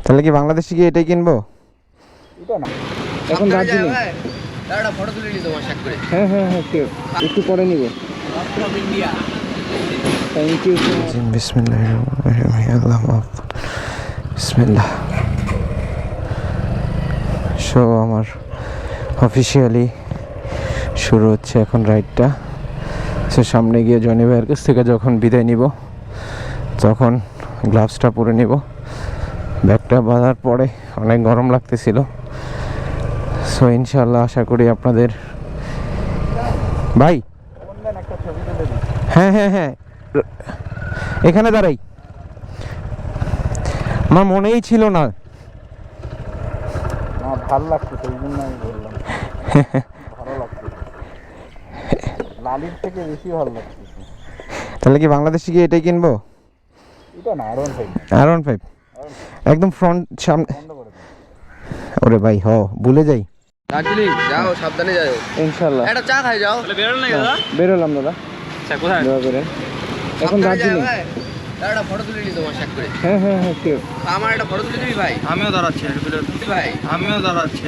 তাহলে কি বাংলাদেশে গিয়ে এটাই কিনবো? এটা না, এখন দার্জিলিং। দাঁড়া, ফটো তুলে নি তোমার শাক করে। হ্যাঁ হ্যাঁ হ্যাঁ, ঠিক, একটু পরে নিব। From India. Thank you so much. বিসমিল্লাহির আল্লাহ মাফ। বিসমিল্লাহ। সো আমার অফিসিয়ালি শুরু হচ্ছে এখন রাইডটা। সে সামনে গিয়ে জনি ভাইয়ের কাছ থেকে যখন বিদায় নিব তখন গ্লাভসটা পরে নিব। ব্যাগটা বাঁধার পরে অনেক গরম লাগতেছিল। সো ইনশাল্লাহ আশা করি আপনাদের ভাই। হ্যাঁ হ্যাঁ হ্যাঁ, এখানে দাঁড়াই, আমার মনেই ছিল না। ভালো লাগছে, সেই জন্য আমি বললাম। ভালো লাগছে, লালির থেকে বেশি ভালো লাগছে। তাহলে কি বাংলাদেশে গিয়ে এটাই কিনবো? এটা না, R15 একদম ফ্রন্ট সামনে। ওরে ভাই হ, ভুলে যাই। দার্জিলিং যাও, সাবধানে যাও ইনশাআল্লাহ। একটা চা খাই যাও। তাহলে বেরোলেন নাকি দাদা? বেরোলাম দাদা। আচ্ছা, কোথায় বেরেন এখন? দার্জিলিং। দাঁড়া, ফটো তুলে নি তোমার শাক করে। হ্যাঁ হ্যাঁ হ্যাঁ, ঠিক। আমার একটা ফটো তুলে দিবি ভাই? আমিও দাঁড়াচ্ছি ভাই, আমিও দাঁড়াচ্ছি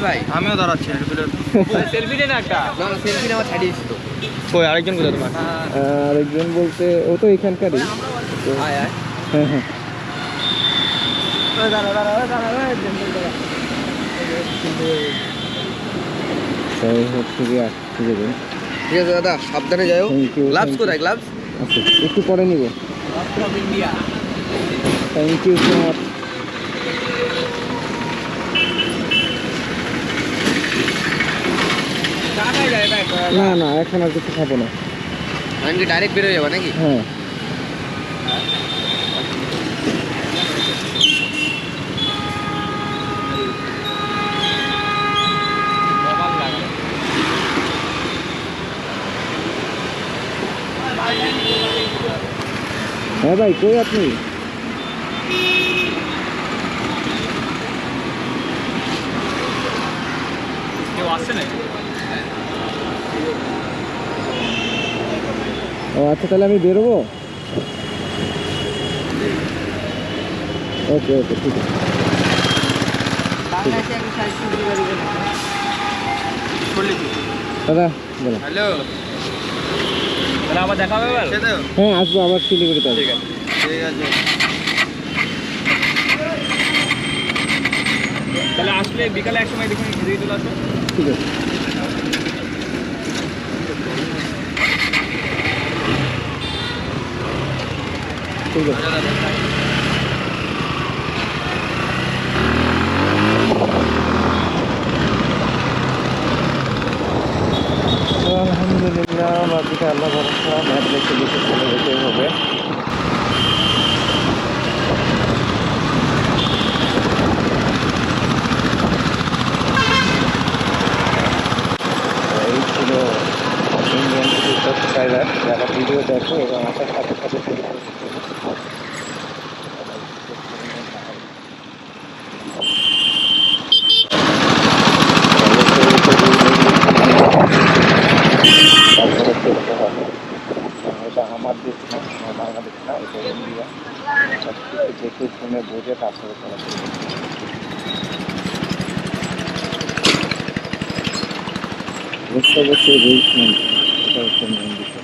ভাই, আমিও দাঁড়াচ্ছি। সেলফি নে না একটা। না না, সেলফি নেওয়া ছাড়িয়েছি তো। কই আরেকজন কোথায় তোমার? আরেকজন বলতে ও তো এখানকারই। আয় আয়। হ্যাঁ হ্যাঁ, ঠিক আছে দাদা, সাবধানে যাও। গ্লাভস কোথায়? গ্লাভস আচ্ছা, একটু পরে নিব। From India. Thank you so much. না না, এখন আর কিছু খাবো না। আমি কি ডাইরেক্ট বেরোয় যাবো নাকি? হ্যাঁ, হ্যাঁ ভাই, কই আপনি? কেউ আসছে নাকি? ও আচ্ছা, তাহলে আমি বেরোবো। ওকে ওকে, ঠিক আছে। দাদা বলো। হ্যালো, তাহলে আবার দেখা হবে? হ্যাঁ, আসবো আবার শিলিগুড়িতে। ঠিক আছে, ঠিক আছে। তাহলে আসলে বিকালে এক সময় দেখুন ঘুরিয়ে চলে আসো। ঠিক আছে, ঠিক আছে। আলহামদুলিল্লাহ, বাকিটা আল্লাহ ভরসা। ম্যাপ দেখে দেখে চলে যেতে হবে। এই ছিল ইন্ডিয়ান সাবস্ক্রাইবার, যারা ভিডিও দেখো এবং আসার সাথে সাথে শুরু করে। এটা আমার দেশ না, বাংলাদেশ না, এটা ইন্ডিয়া। সব কিছু দেখে শুনে বুঝে তারপরে চলাচল করতে হবে। বুঝতে পারছি, রুলস মেন, এটা হচ্ছে মেন বিষয়।